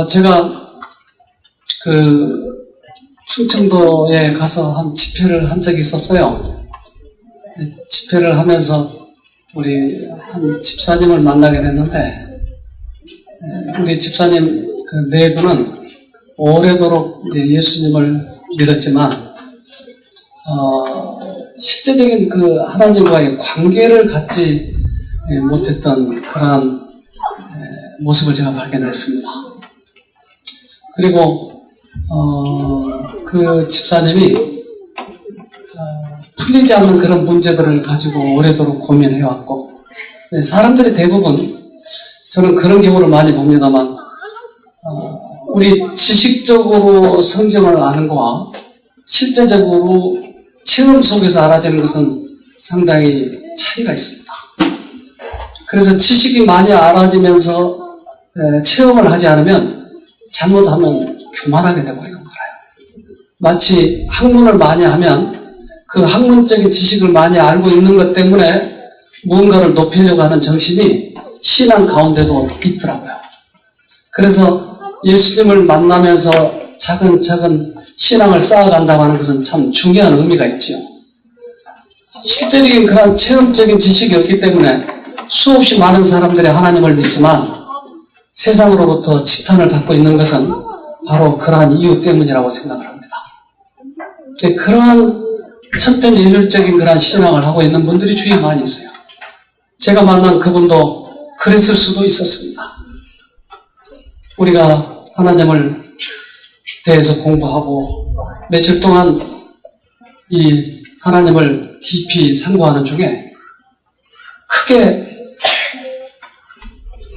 제가 충청도에 가서 한 집회를 한 적이 있었어요. 집회를 하면서 우리 한 집사님을 만나게 됐는데, 우리 집사님 네 분은 오래도록 이제 예수님을 믿었지만, 실제적인 하나님과의 관계를 갖지 못했던 그러한 모습을 제가 발견했습니다. 그리고 그 집사님이 풀리지 않는 그런 문제들을 가지고 오래도록 고민해왔고, 사람들이 대부분 저는 그런 경우를 많이 봅니다만, 우리 지식적으로 성경을 아는 거와 실제적으로 체험 속에서 알아지는 것은 상당히 차이가 있습니다. 그래서 지식이 많이 알아지면서 체험을 하지 않으면 잘못하면 교만하게 돼버리는 거예요. 마치 학문을 많이 하면 그 학문적인 지식을 많이 알고 있는 것 때문에 무언가를 높이려고 하는 정신이 신앙 가운데도 있더라고요. 그래서 예수님을 만나면서 차근차근 신앙을 쌓아간다고 하는 것은 참 중요한 의미가 있죠. 실제적인 그런 체험적인 지식이 없기 때문에 수없이 많은 사람들이 하나님을 믿지만 세상으로부터 지탄을 받고 있는 것은 바로 그러한 이유 때문이라고 생각을 합니다. 그러한 천편일률적인 그러한 신앙을 하고 있는 분들이 주위에 많이 있어요. 제가 만난 그분도 그랬을 수도 있었습니다. 우리가 하나님을 대해서 공부하고 며칠 동안 이 하나님을 깊이 상고하는 중에 크게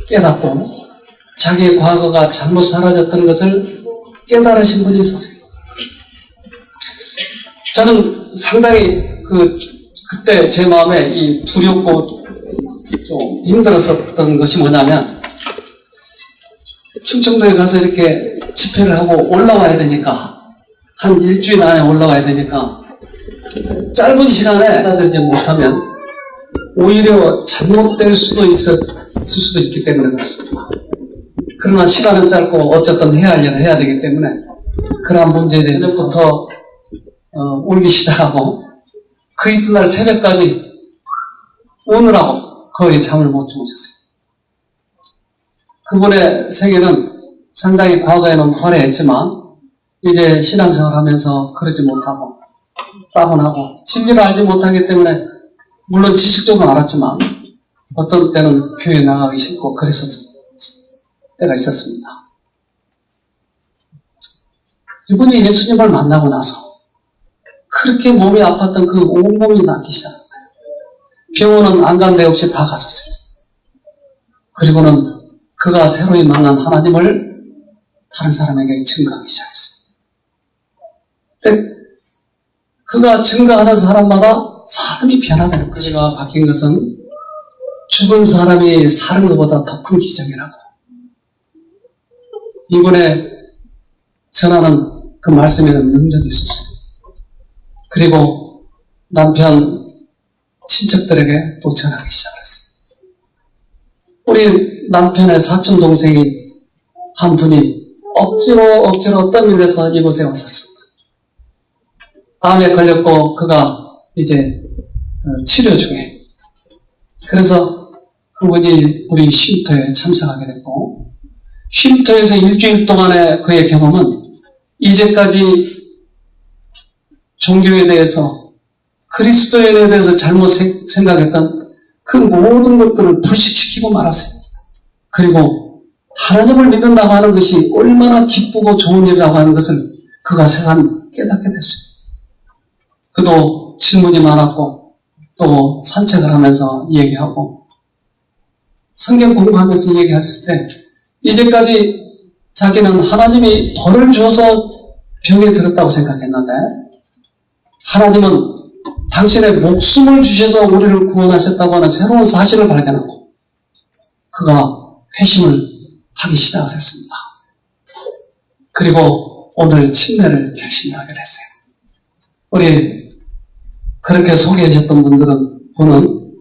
깨닫고 자기의 과거가 잘못 사라졌던 것을 깨달으신 분이 있었어요. 저는 상당히 그때 제 마음에 이 두렵고 좀 힘들었었던 것이 뭐냐면, 충청도에 가서 이렇게 집회를 하고 올라와야 되니까, 한 일주일 안에 올라와야 되니까, 짧은 시간에 받아들이지 못하면 오히려 잘못될 수도 있을 수도 있기 때문에 그렇습니다. 그러나 시간은 짧고 어쨌든 해야 할 일을 해야 되기 때문에 그러한 문제에 대해서부터 울기 시작하고, 그 이튿날 새벽까지 오느라고 거의 잠을 못 주무셨어요. 그분의 생애는 상당히 과거에는 화려했지만 이제 신앙생활 하면서 그러지 못하고 따분하고 진리를 알지 못하기 때문에 물론 지식적으로 알았지만 어떤 때는 교회에 나가기 싫고 그랬었을 때가 있었습니다. 이분이 예수님을 만나고 나서 그렇게 몸이 아팠던 그 온몸이 낫기 시작합니다. 병원은 안 간 데 없이 다 갔었어요. 그리고는 그가 새로이 만난 하나님을 다른 사람에게 증거하기 시작했어요. 근데 그가 증거하는 사람마다 사람이 변화되는 거예요. 그가 바뀐 것은 죽은 사람이 사는 것보다 더 큰 기적이라고. 이번에 전하는 그 말씀에는 능력이 있었어요. 그리고 남편 친척들에게 또 전하기 시작했어요. 우리 남편의 사촌 동생이 한 분이 억지로 떠밀려서 이곳에 왔었습니다. 암에 걸렸고 그가 이제 치료 중에, 그래서 그분이 우리 쉼터에 참석하게 됐고, 쉼터에서 일주일 동안의 그의 경험은 이제까지 종교에 대해서, 그리스도인에 대해서 잘못 생각했던 그 모든 것들을 불식시키고 말았습니다. 그리고 하나님을 믿는다고 하는 것이 얼마나 기쁘고 좋은 일이라고 하는 것을 그가 새삼 깨닫게 됐어요. 그도 질문이 많았고 또 산책을 하면서 얘기하고 성경 공부하면서 얘기했을 때, 이제까지 자기는 하나님이 벌을 줘서 병에 들었다고 생각했는데 하나님은 당신의 목숨을 주셔서 우리를 구원하셨다고 하는 새로운 사실을 발견하고 그가 회심을 하기 시작을 했습니다. 그리고 오늘 침례를 결심하게 됐어요. 그렇게 소개해 주셨던 분은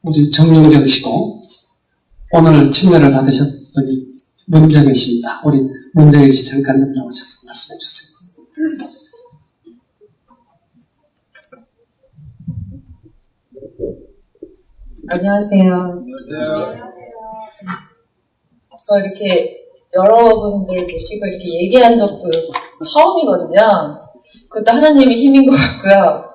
우리 정용정 씨고, 오늘 침례를 받으셨던 분이 문정혜 씨입니다. 우리 문정혜 씨 잠깐 좀 나오셔서 말씀해 주세요. 안녕하세요. 저 이렇게 여러분들 모시고 이렇게 얘기한 적도 처음이거든요. 그것도 하나님의 힘인 것 같고요.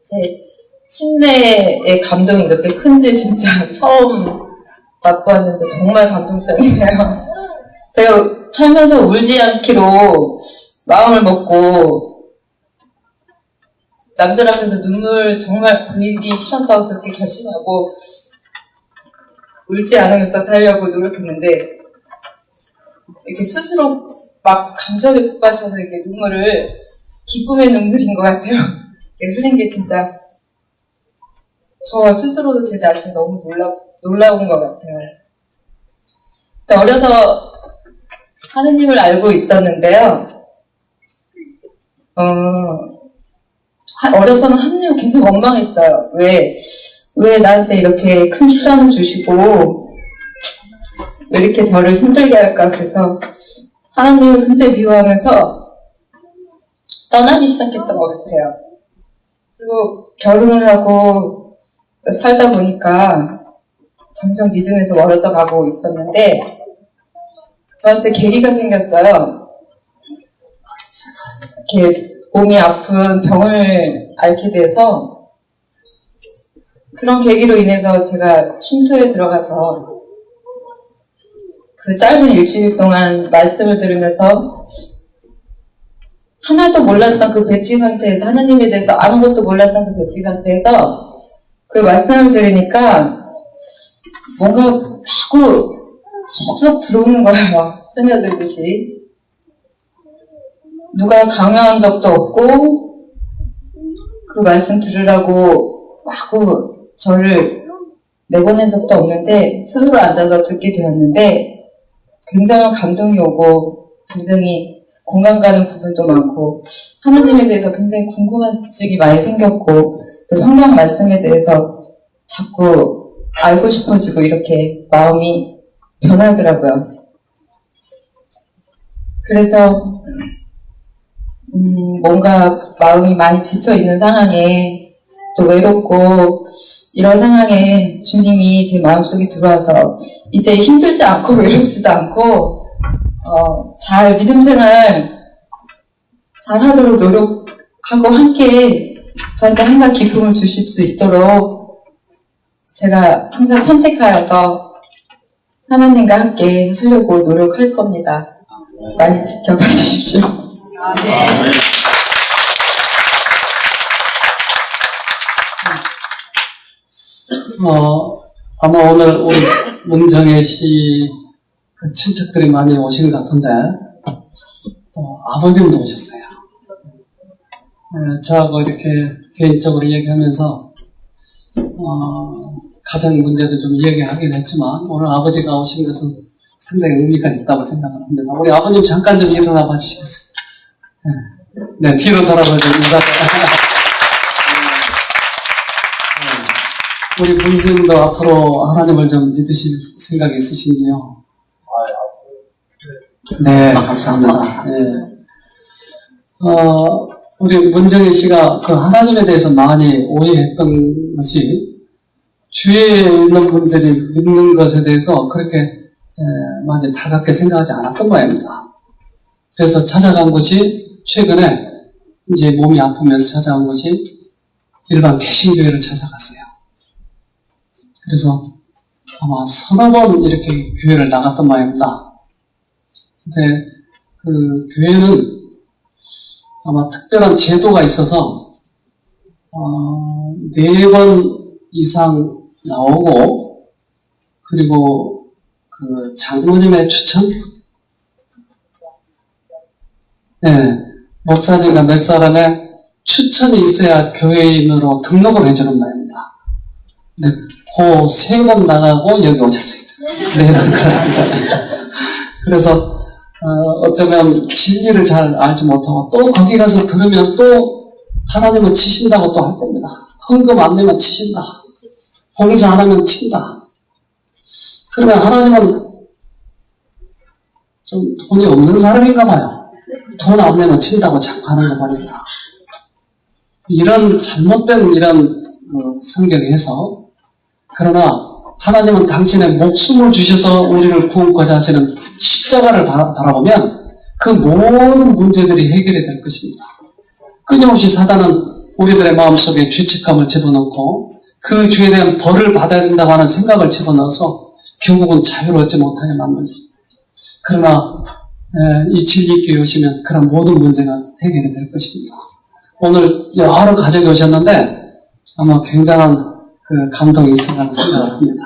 제 침례의 감동이 이렇게 큰지 진짜 처음 맛보았는데 정말 감동적이네요. 제가 살면서 울지 않기로 마음을 먹고 남들 앞에서 눈물 정말 보이기 싫어서 그렇게 결심하고 울지 않으면서 살려고 노력했는데 이렇게 스스로 막 감정에 북받쳐서 이렇게 눈물을 기쁨의 눈물인 것 같아요. 흘린 게 진짜 저 스스로도 제 자신이 너무 놀라운 것 같아요. 어려서 하느님을 알고 있었는데요. 어려서는 하느님을 굉장히 원망했어요. 왜 나한테 이렇게 큰 시련을 주시고 왜 이렇게 저를 힘들게 할까. 그래서 하나님을 굉장히 미워하면서 떠나기 시작했던 것 같아요. 그리고 결혼을 하고 살다 보니까 점점 믿음에서 멀어져 가고 있었는데 저한테 계기가 생겼어요. 이렇게 몸이 아픈 병을 앓게 돼서 그런 계기로 인해서 제가 쉼터에 들어가서 그 짧은 일주일 동안 말씀을 들으면서 하나도 몰랐던 그 배치 상태에서 하나님에 대해서 아무것도 몰랐던 그 배치 상태에서 그 말씀을 들으니까 뭔가 마구 쏙쏙 들어오는 거예요. 스며들듯이. 누가 강요한 적도 없고 그 말씀 들으라고 마구 저를 내보낸 적도 없는데 스스로 앉아서 듣게 되었는데 굉장한 감동이 오고 굉장히 공감 가는 부분도 많고 하나님에 대해서 굉장히 궁금증이 많이 생겼고 또 성경 말씀에 대해서 자꾸 알고 싶어지고 이렇게 마음이 변하더라고요. 그래서 뭔가 마음이 많이 지쳐있는 상황에 또 외롭고 이런 상황에 주님이 제 마음속에 들어와서 이제 힘들지 않고 외롭지도 않고 잘 믿음 생활 잘 하도록 노력하고 함께 저한테 항상 기쁨을 주실 수 있도록 제가 항상 선택하여서 하나님과 함께 하려고 노력할 겁니다. 많이 지켜봐 주십시오. 네. 아마 오늘 우리 문정혜 씨 그 친척들이 많이 오신 것 같은데, 또 아버님도 오셨어요. 저하고 이렇게 개인적으로 얘기하면서, 가정 문제도 좀 얘기하긴 했지만, 오늘 아버지가 오신 것은 상당히 의미가 있다고 생각을 합니다. 우리 아버님 잠깐 좀 일어나 봐 주시겠어요? 네, 뒤로 돌아서 좀 인사. 우리 분스님도 앞으로 하나님을 좀 믿으실 생각이 있으신지요? 네, 감사합니다. 네. 우리 문정희 씨가 그 하나님에 대해서 많이 오해했던 것이 주위에 있는 분들이 믿는 것에 대해서 그렇게 많이 달갑게 생각하지 않았던 모양입니다. 그래서 찾아간 곳이 최근에 이제 몸이 아프면서 찾아간 곳이 일반 개신교회를 찾아갔어요. 그래서 아마 서너 번 이렇게 교회를 나갔던 모양입니다. 근데 그 교회는 아마 특별한 제도가 있어서 4번 이상 나오고 그리고 그 장로님의 추천? 네, 목사님과 몇 사람의 추천이 있어야 교회인으로 등록을 해주는 말입니다. 네, 그 3번 나가고 여기 오셨어요. 네, 그래서 어쩌면 진리를 잘 알지 못하고 또 거기 가서 들으면 또 하나님은 치신다고 또 할 겁니다. 헌금 안 내면 치신다. 봉사 안 하면 친다. 그러면 하나님은 좀 돈이 없는 사람인가 봐요. 돈 안 내면 친다고 자꾸 하는 거 보니까. 이런 잘못된 이런 성경에서 그러나 하나님은 당신의 목숨을 주셔서 우리를 구원코자 하시는 십자가를 바라보면 그 모든 문제들이 해결이 될 것입니다. 끊임없이 사단은 우리들의 마음속에 죄책감을 집어넣고 그 죄에 대한 벌을 받아야 된다고 하는 생각을 집어넣어서 결국은 자유롭지 못하게 만듭니다. 그러나 이 진리 있게 오시면 그런 모든 문제가 해결이 될 것입니다. 오늘 여러 가족이 오셨는데 아마 굉장한 그 감동이 있을 거라고 생각합니다.